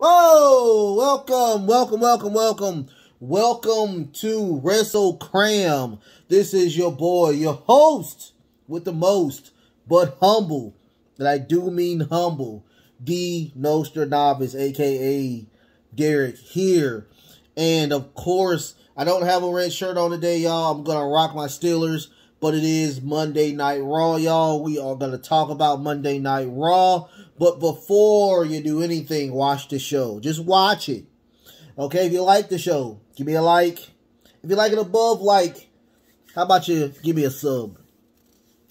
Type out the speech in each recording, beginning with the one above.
Whoa! Welcome to Wrestle Cram. This is your boy, your host with the most, but humble. And I do mean humble. D. Nostradamus, aka Derek here. And of course, I don't have a red shirt on today, y'all. I'm gonna rock my Steelers, but it is Monday Night Raw, y'all. We are gonna talk about Monday Night Raw. But before you do anything, watch the show. Just watch it. Okay, if you like the show, give me a like. If you like it above like, how about you give me a sub?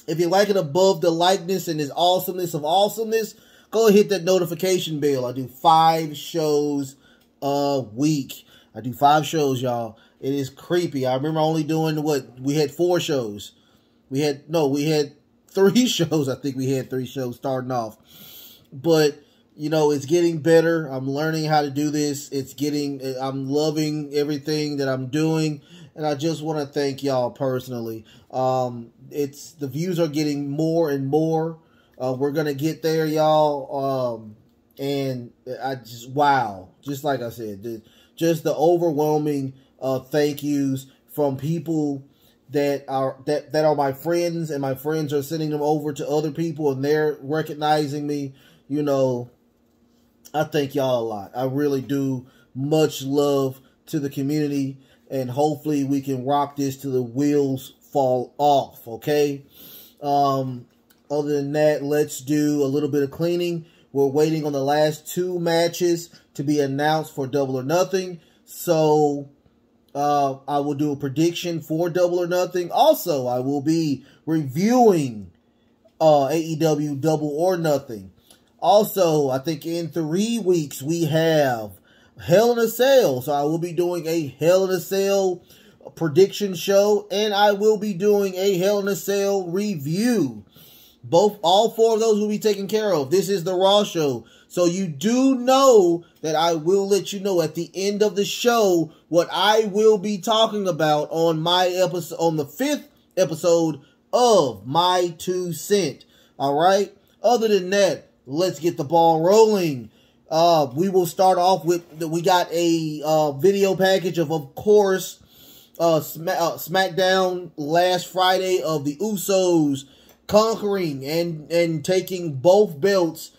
If you like it above the likeness and this awesomeness of awesomeness, go and hit that notification bell. I do 5 shows a week. I do 5 shows, y'all. It is creepy. I remember only doing we had 4 shows. We had 3 shows. I think we had 3 shows starting off. But, you know, it's getting better. I'm learning how to do this. I'm loving everything that I'm doing. And I just want to thank y'all personally. The views are getting more and more. We're going to get there, y'all. And wow. Just like I said, just the overwhelming thank yous from people that are my friends, and my friends are sending them over to other people, and they're recognizing me. You know, I thank y'all a lot. I really do. Much love to the community, and hopefully we can rock this till the wheels fall off, okay? Other than that, let's do a little bit of cleaning. We're waiting on the last 2 matches to be announced for Double or Nothing. So, I will do a prediction for Double or Nothing. Also, I will be reviewing AEW Double or Nothing. Also, I think in 3 weeks we have Hell in a Cell. So I will be doing a Hell in a Cell prediction show, and I will be doing a Hell in a Cell review. All 4 of those will be taken care of. This is the Raw show. So you do know that I will let you know at the end of the show what I will be talking about on my episode, on the 5th episode of My 2 Cent. All right. Other than that, let's get the ball rolling. We will start off with, we got a video package of course, SmackDown last Friday of the Usos conquering and taking both belts,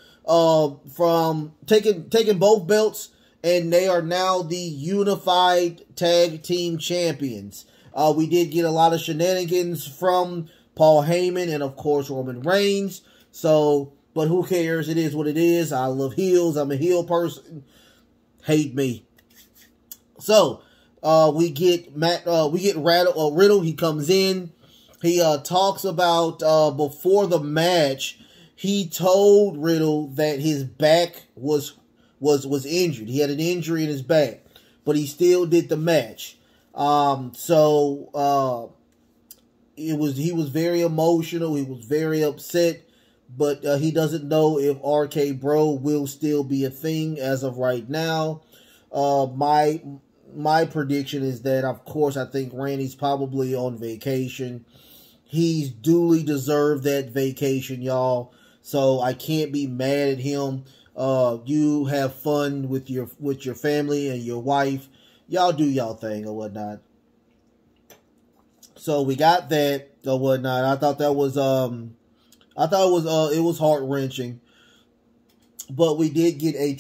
taking both belts, and they are now the unified tag team champions. We did get a lot of shenanigans from Paul Heyman and of course Roman Reigns. But who cares? It is what it is. I love heels. I'm a heel person. Hate me. So, we get Riddle. He comes in. He talks about before the match. He told Riddle that his back was injured. He had an injury in his back, but he still did the match. He was very emotional. He was very upset. But he doesn't know if RK Bro will still be a thing as of right now. My prediction is that, of course, I think Randy's probably on vacation. He's duly deserved that vacation, y'all. So I can't be mad at him. You have fun with your family and your wife. Y'all do y'all thing or whatnot. So we got that or whatnot. I thought it was heart-wrenching. But we did get a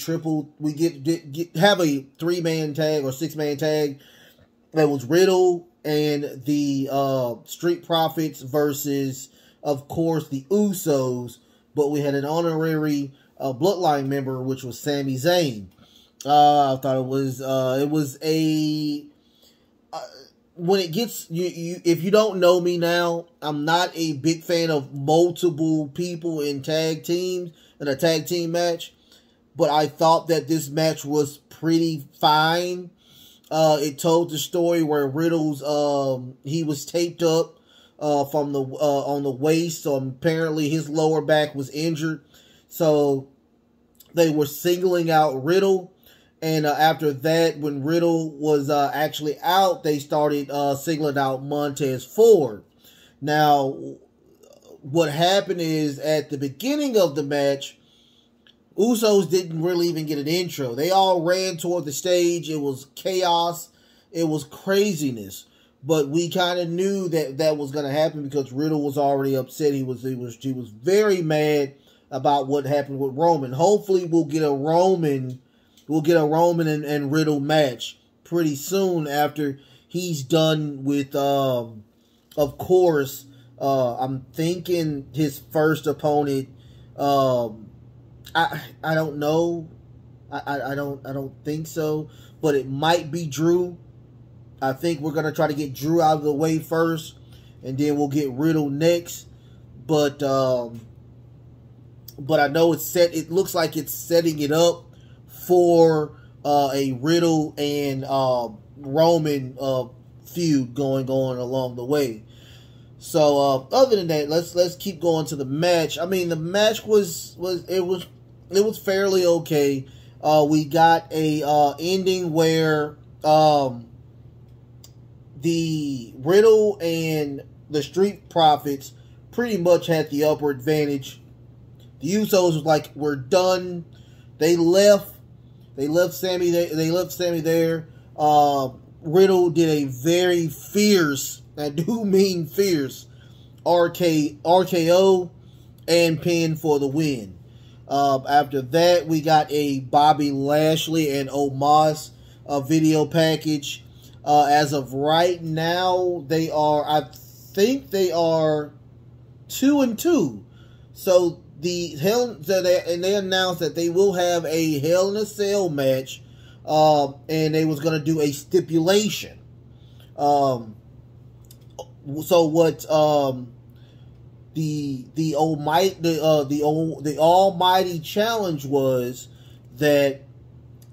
have a 3-man tag or 6-man tag. That was Riddle and the Street Profits versus, of course, the Usos. But we had an honorary Bloodline member, which was Sami Zayn. I thought it was when it gets if you don't know me now, I'm not a big fan of multiple people in tag teams in a tag team match, but I thought that this match was pretty fine. It told the story where Riddle's he was taped up from the on the waist, so apparently his lower back was injured. So they were singling out Riddle. And after that, when Riddle was actually out, they started singling out Montez Ford. Now, what happened is at the beginning of the match, Usos didn't really even get an intro. They all ran toward the stage. It was chaos. It was craziness. But we kind of knew that was going to happen because Riddle was already upset. He was very mad about what happened with Roman. Hopefully we'll get a Roman and Riddle match pretty soon after he's done with of course, I'm thinking his first opponent, I don't know. I don't think so, but it might be Drew. I think we're going to try to get Drew out of the way first, and then we'll get Riddle next. But I know it's set. It looks like it's setting it up for a Riddle and Roman feud going on along the way. So other than that, let's keep going to the match. I mean, the match was fairly okay. We got a ending where the Riddle and the Street Profits pretty much had the upper advantage. The Usos was like, we're done. They left Sammy there. Riddle did a very fierce, I do mean fierce, RKO and pin for the win. After that, we got a Bobby Lashley and Omos video package. As of right now, I think they are 2-2. So they announced that they will have a Hell in a Cell match, and they was gonna do a stipulation. So what the almighty challenge was that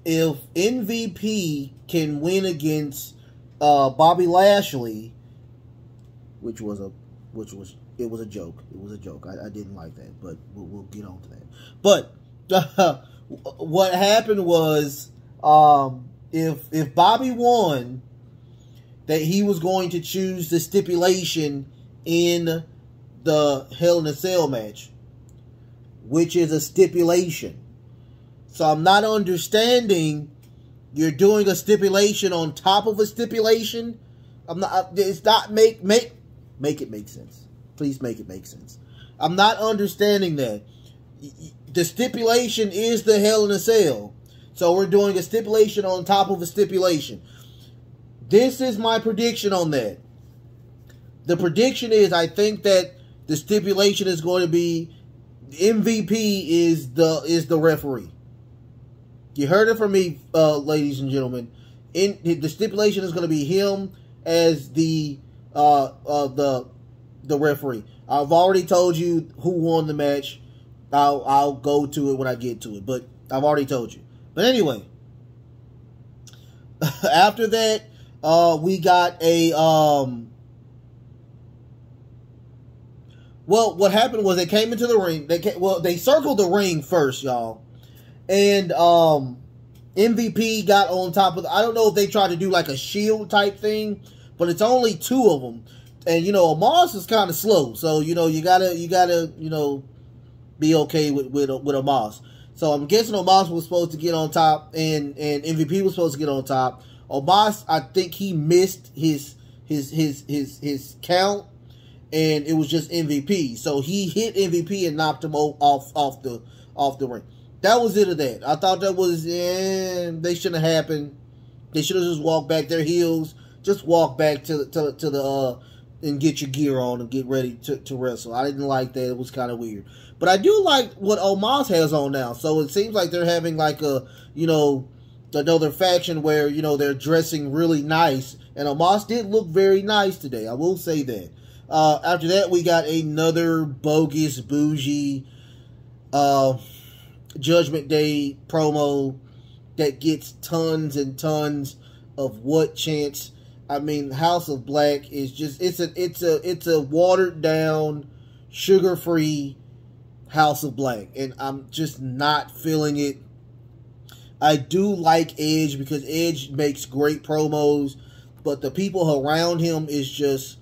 if MVP can win against Bobby Lashley, it was a joke. It was a joke. I didn't like that, but we'll get on to that. But what happened was, if Bobby won, that he was going to choose the stipulation in the Hell in a Cell match, which is a stipulation. So I'm not understanding. You're doing a stipulation on top of a stipulation. It's not make it make sense. Please make it make sense. I'm not understanding that. The stipulation is the Hell in a Cell. So we're doing a stipulation on top of a stipulation. This is my prediction on that. The prediction is, I think that the stipulation is going to be MVP is the referee. You heard it from me, ladies and gentlemen. The stipulation is going to be him as the referee. I've already told you who won the match. I'll go to it when I get to it, but I've already told you. But anyway, after that, we got a well, what happened was they came into the ring. They circled the ring first, y'all. And MVP got on top of I don't know if they tried to do like a shield type thing, but it's only two of them. And Omos is kind of slow, so you gotta be okay with Omos. So I'm guessing Omos was supposed to get on top, and MVP was supposed to get on top. Omos, I think he missed his count, and it was just MVP. So he hit MVP and knocked him off the ring. That was it of that. I thought that was, they shouldn't have happened. They should have just walked back their heels. Just walk back to the and get your gear on and get ready to wrestle. I didn't like that. It was kind of weird. But I do like what Omos has on now. So it seems like they're having like a, another faction where, they're dressing really nice. And Omos did look very nice today. I will say that. After that, we got another bogus, bougie, Judgment Day promo that gets tons and tons of what chance. I mean, House of Black is just it's a watered down, sugar free House of Black, and I'm just not feeling it. I do like Edge because Edge makes great promos, but the people around him is just.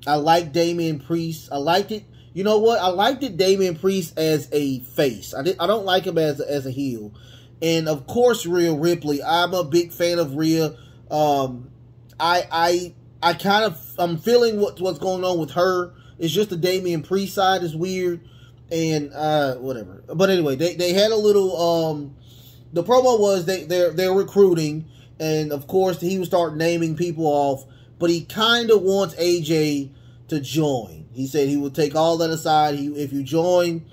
I like Damien Priest. I liked it. You know what? I liked it, Damien Priest as a face. I don't like him as a heel. And of course, Rhea Ripley. I'm a big fan of Rhea. I'm feeling what's going on with her. It's just the Damien Priest side is weird. And whatever. But anyway, they had a little the promo was they're recruiting, and of course he would start naming people off, but he kind of wants AJ to join. He said he would take all that aside. If you join,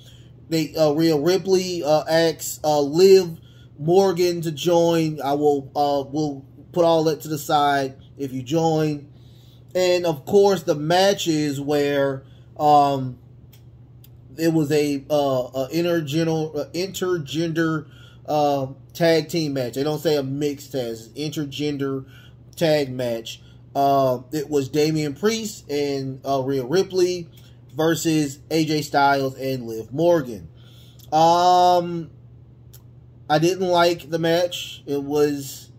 Rhea Ripley asks Liv Morgan to join. I will put all that to the side if you join. And of course the matches where it was a intergender tag team match. They don't say a mixed tag. It's intergender tag match. It was Damien Priest and Rhea Ripley versus AJ Styles and Liv Morgan. I didn't like the match. It was,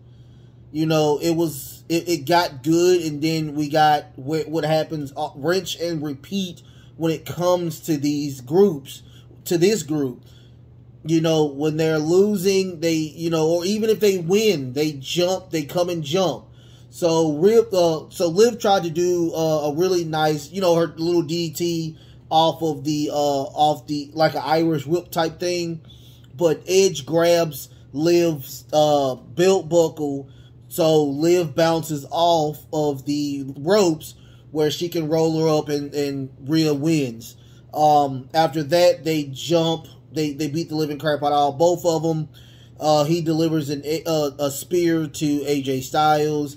it got good, and then we got what happens, rinse and repeat when it comes to these groups, to this group. When they're losing, they, or even if they win, they come and jump. So Liv tried to do a really nice, her little DDT off the like an Irish whip type thing, but Edge grabs Liv's belt buckle, so Liv bounces off of the ropes where she can roll her up, and Rhea wins. After that, they jump. They beat the living crap out of both of them. He delivers a spear to AJ Styles.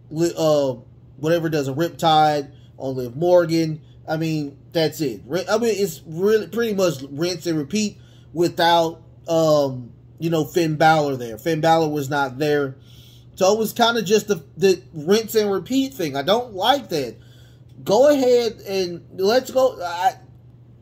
Whatever does a riptide on Liv Morgan. I mean, that's it. I mean, it's really pretty much rinse and repeat without, Finn Balor there. Finn Balor was not there. So it was kind of just the rinse and repeat thing. I don't like that. Go ahead and let's go.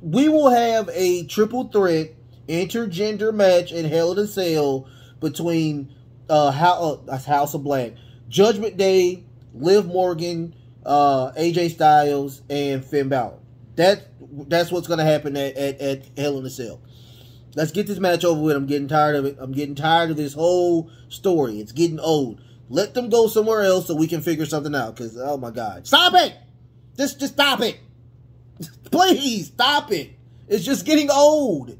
We will have a triple threat intergender match in Hell in a Cell between House of Black, Judgment Day, Liv Morgan, AJ Styles, and Finn Balor. That's what's going to happen at Hell in a Cell. Let's get this match over with. I'm getting tired of it. I'm getting tired of this whole story. It's getting old. Let them go somewhere else so we can figure something out. Because, oh my God. Stop it! Just stop it. Please, stop it. It's just getting old.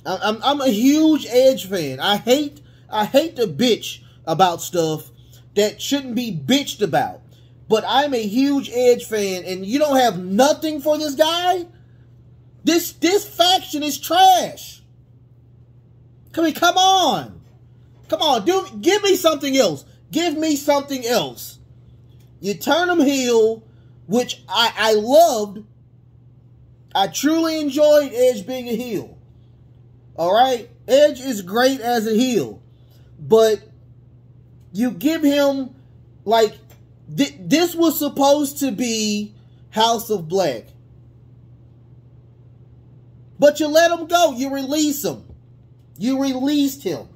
I'm a huge Edge fan. I hate to bitch about stuff that shouldn't be bitched about. But I'm a huge Edge fan, and you don't have nothing for this guy? This faction is trash. Come on. Come on, give me something else. Give me something else. You turn him heel, which I loved. I truly enjoyed Edge being a heel. Alright? Edge is great as a heel. But you give him, like, this was supposed to be House of Black. But you let him go. You release him. You released him.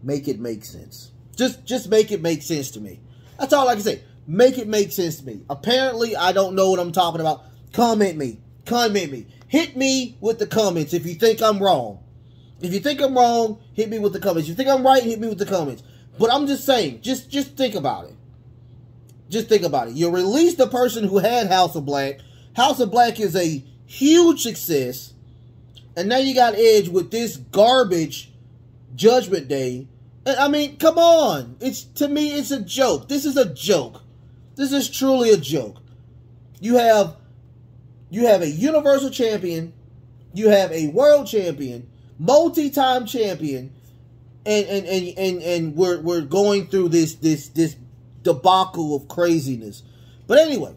Make it make sense. Just make it make sense to me. That's all I can say. Make it make sense to me. Apparently, I don't know what I'm talking about. Comment me. Comment me. Hit me with the comments if you think I'm wrong. If you think I'm wrong, hit me with the comments. If you think I'm right, hit me with the comments. But I'm just saying, just think about it. Just think about it. You released the person who had House of Black. House of Black is a huge success. And now you got Edge with this garbage Judgment Day. I mean, come on. To me, it's a joke. This is a joke. This is truly a joke. You have a Universal Champion. You have a World Champion, multi-time champion, and we're going through this debacle of craziness. But anyway,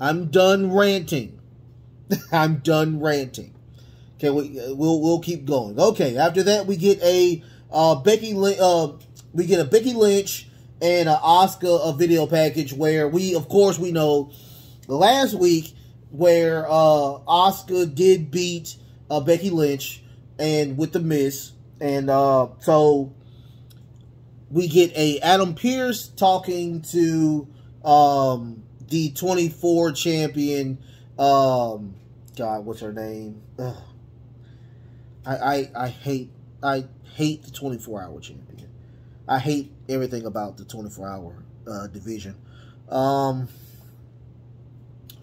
I'm done ranting. I'm done ranting. Okay, we'll keep going. Okay, after that we get a Becky Lynch and an Asuka video package where we know last week where Asuka did beat Becky Lynch and with the Miz, and so we get a Adam Pearce talking to the 24 champion, God, what's her name? Ugh. I hate the 24-hour champion. I hate everything about the 24-hour division.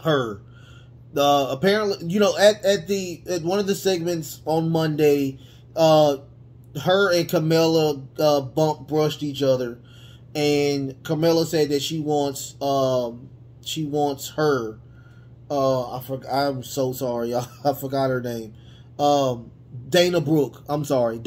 Her. Apparently, you know, at one of the segments on Monday, her and Carmella brushed each other, and Carmella said that she wants her. I'm so sorry, I forgot her name. Dana Brooke. I'm sorry.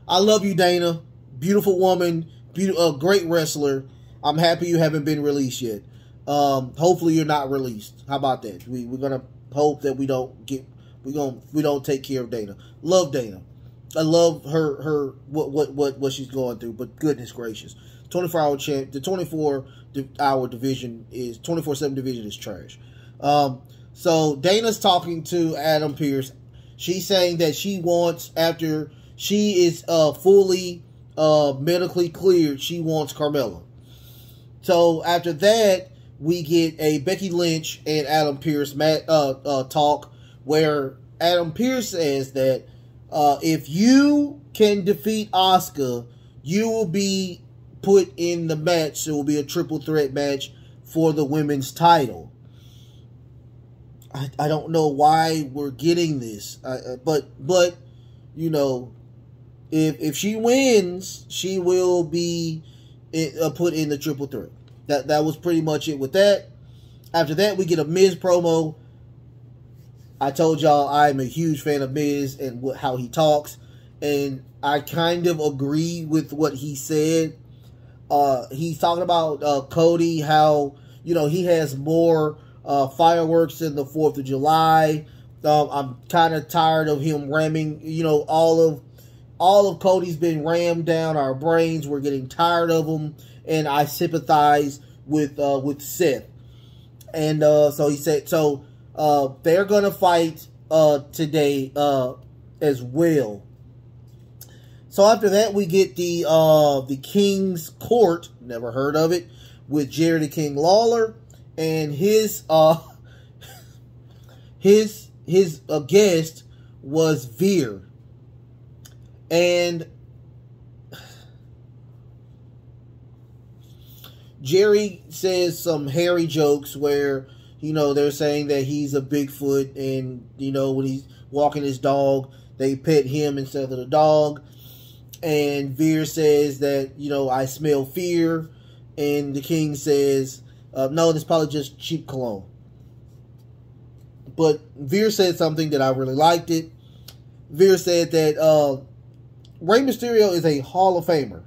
I love you, Dana. Beautiful woman, great wrestler. I'm happy you haven't been released yet. Hopefully you're not released. How about that? We're gonna hope that we don't take care of Dana. Love Dana. I love her what she's going through. But goodness gracious, 24-hour champ. The 24-hour division is 24/7 division is trash. So Dana's talking to Adam Pearce. She's saying that she wants, after she is fully medically cleared, she wants Carmella. So after that, we get a Becky Lynch and Adam Pearce talk, where Adam Pearce says that if you can defeat Asuka, you will be put in the match. It will be a triple threat match for the women's title. I don't know why we're getting this, but you know, if she wins, she will be put in the triple threat. That was pretty much it with that. After that, we get a Miz promo. I told y'all I'm a huge fan of Miz and how he talks, and I kind of agree with what he said. He's talking about Cody, how, you know, he has more fireworks than the 4th of July. I'm kind of tired of him ramming, you know, all of Cody's been rammed down our brains. We're getting tired of him, and I sympathize with Seth. And so he said, so they're gonna fight today as well. So after that, we get the King's Court, never heard of it, with Jerry the King Lawler and his guest was Veer. And Jerry says some hairy jokes where, you know, they're saying that he's a Bigfoot, and, you know, when he's walking his dog, they pet him instead of the dog. And Veer says that, you know, I smell fear. And the King says, no, it's probably just cheap cologne. But Veer said something that I really liked it. Veer said that Rey Mysterio is a Hall of Famer,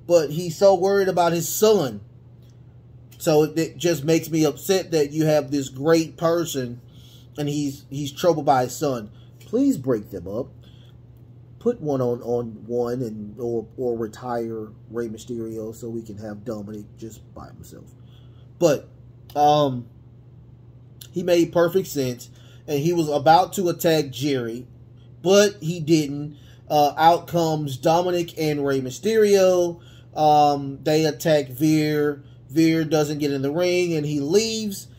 but he's so worried about his son. So it just makes me upset that you have this great person and he's troubled by his son. Please break them up. Put one on one, and or retire Rey Mysterio so we can have Dominic just by himself. But he made perfect sense, and he was about to attack Jerry, but he didn't. Out comes Dominic and Rey Mysterio. They attack Veer. Veer doesn't get in the ring, and he leaves.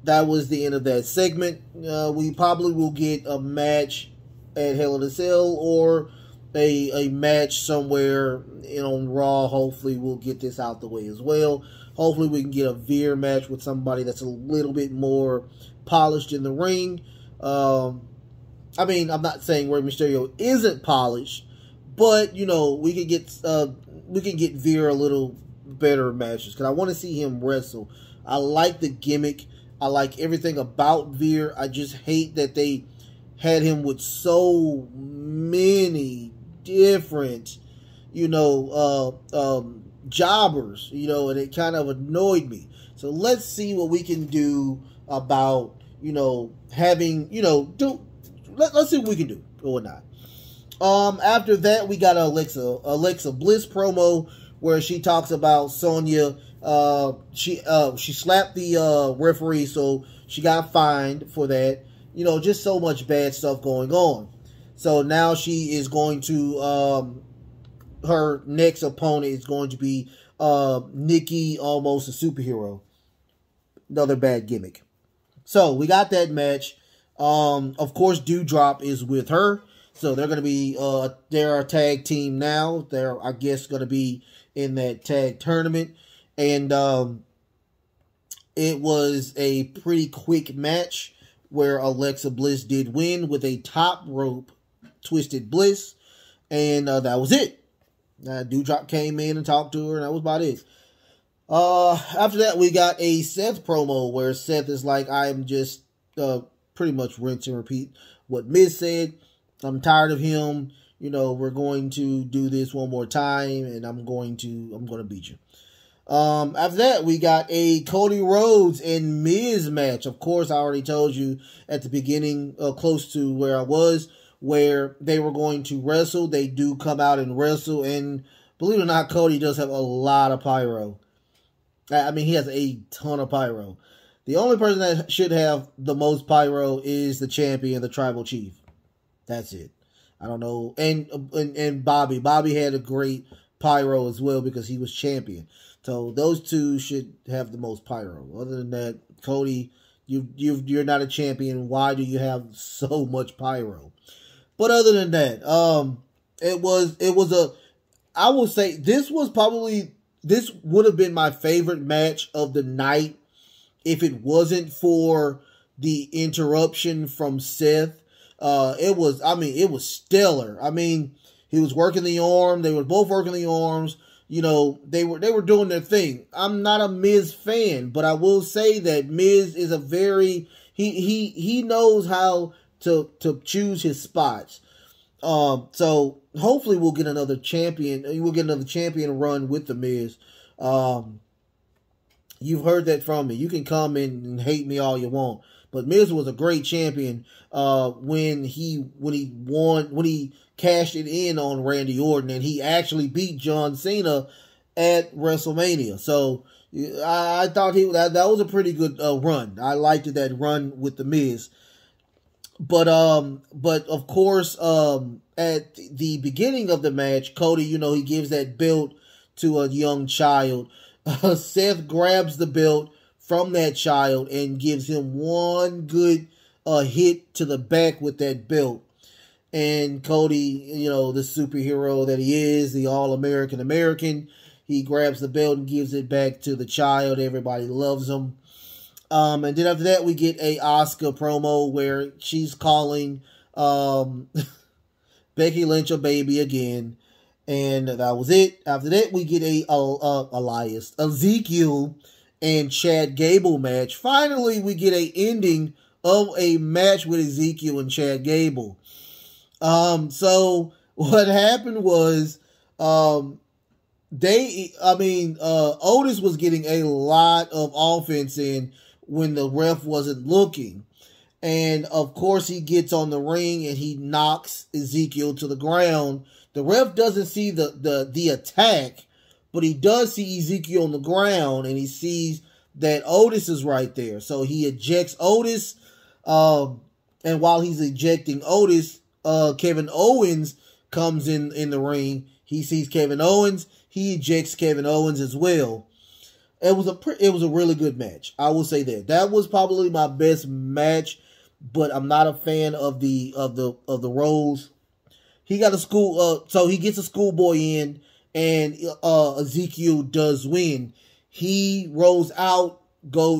That was the end of that segment. We probably will get a match at Hell in a Cell, or a match somewhere on Raw. Hopefully we'll get this out the way as well. Hopefully we can get a Veer match with somebody that's a little bit more polished in the ring. I mean, I'm not saying Rey Mysterio isn't polished, but, you know, we could get Veer a little better matches, because I want to see him wrestle. I like the gimmick. I like everything about Veer. I just hate that they had him with so many different, you know, jobbers, you know, and it kind of annoyed me. So let's see what we can do about, you know, having, you know, let's see what we can do or not. After that, we got Alexa Bliss promo where she talks about Sonya. She slapped the referee, so she got fined for that. You know, just so much bad stuff going on. So now she is going to, her next opponent is going to be Nikki, almost a superhero. another bad gimmick. So we got that match. Of course, Dewdrop is with her. So they're going to be, they're a tag team now. They're, I guess, going to be in that tag tournament. And it was a pretty quick match where Alexa Bliss did win with a top rope twisted bliss. And that was it. Dewdrop came in and talked to her, and that was about it. After that, we got a Seth promo where Seth is like, I'm just pretty much rinse and repeat what Miz said. I'm tired of him. You know, we're going to do this one more time, and I'm going to beat you. After that, we got a Cody Rhodes and Miz match. Of course, I already told you at the beginning, close to where I was, where they were going to wrestle. They do come out and wrestle, and believe it or not, Cody does have a lot of pyro. I mean, he has a ton of pyro. The only person that should have the most pyro is the champion, the tribal chief. That's it. I don't know. And Bobby. Bobby had a great pyro as well because he was champion. So those two should have the most pyro. Other than that, Cody, you're not a champion. Why do you have so much pyro? But other than that, I will say this would have been my favorite match of the night if it wasn't for the interruption from Seth. It was stellar. I mean, he was working the arm. They were both working the arms. You know, they were doing their thing. I'm not a Miz fan, but I will say that Miz is a very, he knows how to choose his spots. So hopefully we'll get another champion. We'll get another champion run with the Miz. You've heard that from me. You can come in and hate me all you want, but Miz was a great champion when he cashed it in on Randy Orton, and he actually beat John Cena at WrestleMania. So I thought that was a pretty good run. I liked that run with the Miz. But of course, at the beginning of the match, Cody, you know, he gives that belt to a young child. Seth grabs the belt from that child and gives him one good hit to the back with that belt. And Cody, you know, the superhero that he is, the all-American American, he grabs the belt and gives it back to the child. Everybody loves him. And then after that, we get a Asuka promo where she's calling Becky Lynch a baby again. And that was it. After that, we get a Ezekiel and Chad Gable match. Finally, we get a ending of a match with Ezekiel and Chad Gable. So what happened was, Otis was getting a lot of offense in when the ref wasn't looking. And of course he gets on the ring and he knocks Ezekiel to the ground. The ref doesn't see the attack, but he does see Ezekiel on the ground, and he sees that Otis is right there. So he ejects Otis, and while he's ejecting Otis, Kevin Owens comes in the ring. He sees Kevin Owens. He ejects Kevin Owens as well. It was a really good match. I will say that. That was probably my best match, but I'm not a fan of the Rhodes. He got so he gets a schoolboy in, and Ezekiel does win. He rolls out,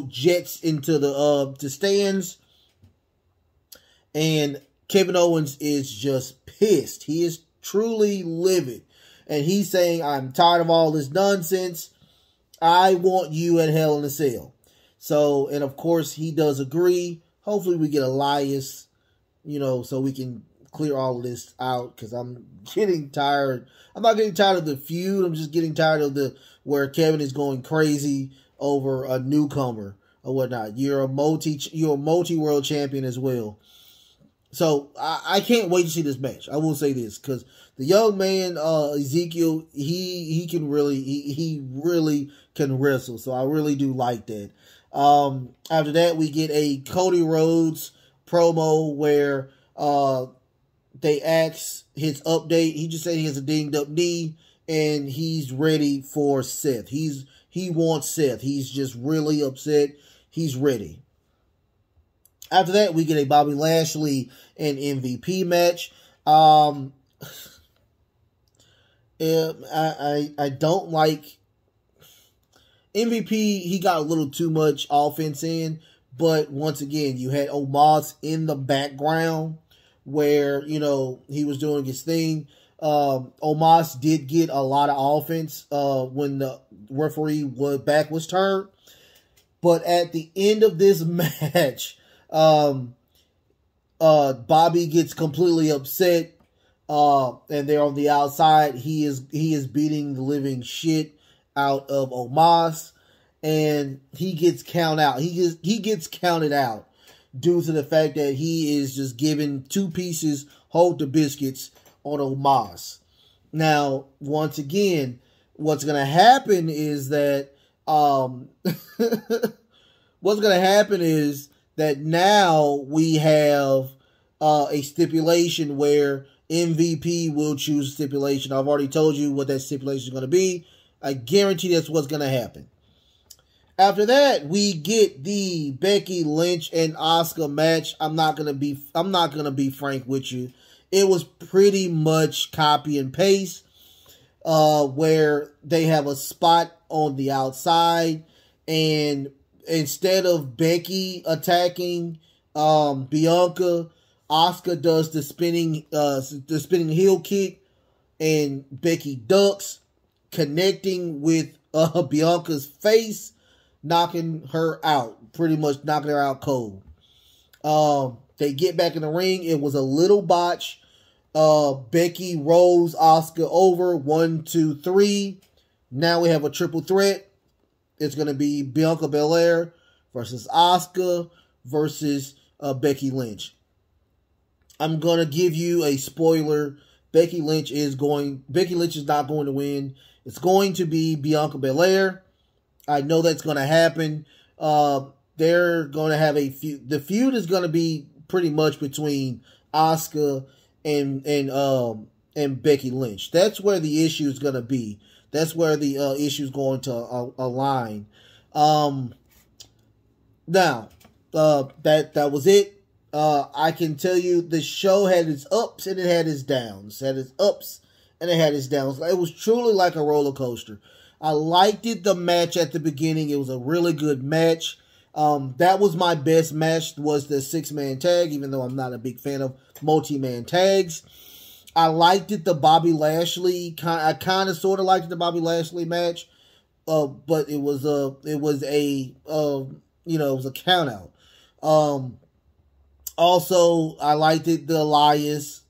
jets into the stands, and Kevin Owens is just pissed. He is truly livid. And he's saying, I'm tired of all this nonsense. I want you at Hell in a Cell. So, and of course, he does agree. Hopefully we get Elias, you know, so we can clear all of this out, because I'm getting tired. I'm not getting tired of the feud. I'm just getting tired of where Kevin is going crazy over a newcomer or whatnot. You're a multi-world champion as well. So I can't wait to see this match. I will say this, because the young man Ezekiel, he really can wrestle. So I really do like that. After that, we get a Cody Rhodes promo where they ask his update. He just said he has a dinged up knee and he's ready for Seth. He wants Seth. He's just really upset. He's ready. After that, we get a Bobby Lashley and MVP match. I don't like MVP. He got a little too much offense in, but once again, you had Omos in the background where, you know, he was doing his thing. Omos did get a lot of offense when the referee back was turned. But at the end of this match, Bobby gets completely upset, and they're on the outside. He is beating the living shit out of Omos, and he gets counted out. He gets counted out due to the fact that he is just giving 2 pieces hold the biscuits on Omos. Now, once again, what's going to happen is that now we have a stipulation where MVP will choose a stipulation. I've already told you what that stipulation is going to be. I guarantee that's what's going to happen. After that, we get the Becky Lynch and Asuka match. I'm not gonna be frank with you. It was pretty much copy and paste, where they have a spot on the outside, and instead of Becky attacking Bianca, Asuka does the spinning heel kick, and Becky ducks, connecting with Bianca's face, knocking her out, pretty much knocking her out cold. They get back in the ring. It was a little botch. Becky rolls Asuka over. 1, 2, 3. Now we have a triple threat. It's going to be Bianca Belair versus Asuka versus Becky Lynch. I'm going to give you a spoiler. Becky Lynch is not going to win. It's going to be Bianca Belair. I know that's going to happen. They're going to have a feud. The feud is going to be pretty much between Asuka and Becky Lynch. That's where the issue is going to be. That's where the issue is going to align. Now, that was it. I can tell you the show had its ups and it had its downs. It had its ups and it had its downs. It was truly like a roller coaster. I liked it, the match at the beginning. It was a really good match. That was my best match, was the 6-man tag, even though I'm not a big fan of multi-man tags. I liked it, the Bobby Lashley. I kind of sort of liked the Bobby Lashley match, but it was a count out. Also, I liked it, the Elias,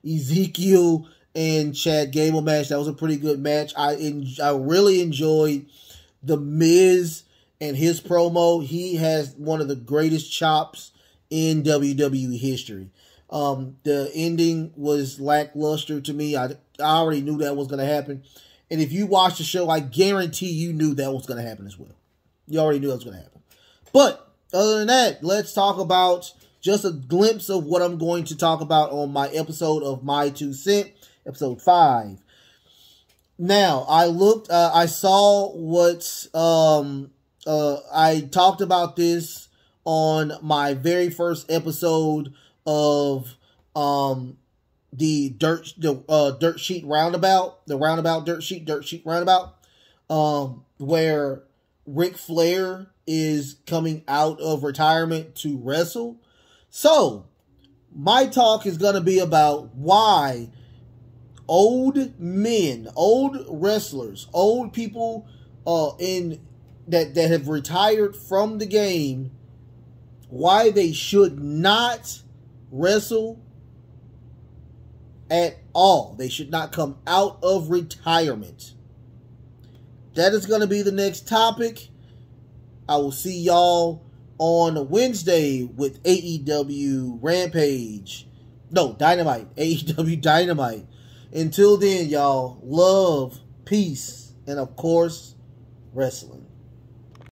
Ezekiel and Chad Gable match. That was a pretty good match. I really enjoyed the Miz and his promo. He has one of the greatest chops in WWE history. The ending was lackluster to me. I already knew that was going to happen. And if you watch the show, I guarantee you knew that was going to happen as well. You already knew that was going to happen. But other than that, let's talk about just a glimpse of what I'm going to talk about on my episode of My 2 Cent. Episode 5. Now, I saw what, I talked about this on my very first episode of, the Dirt Sheet Roundabout, Dirt Sheet Roundabout, where Ric Flair is coming out of retirement to wrestle. So, my talk is going to be about why old men, old wrestlers, old people that have retired from the game, why they should not wrestle at all. They should not come out of retirement. That is going to be the next topic. I will see y'all on Wednesday with AEW Rampage. No, Dynamite. AEW Dynamite. Until then, y'all, love, peace, and of course, wrestling.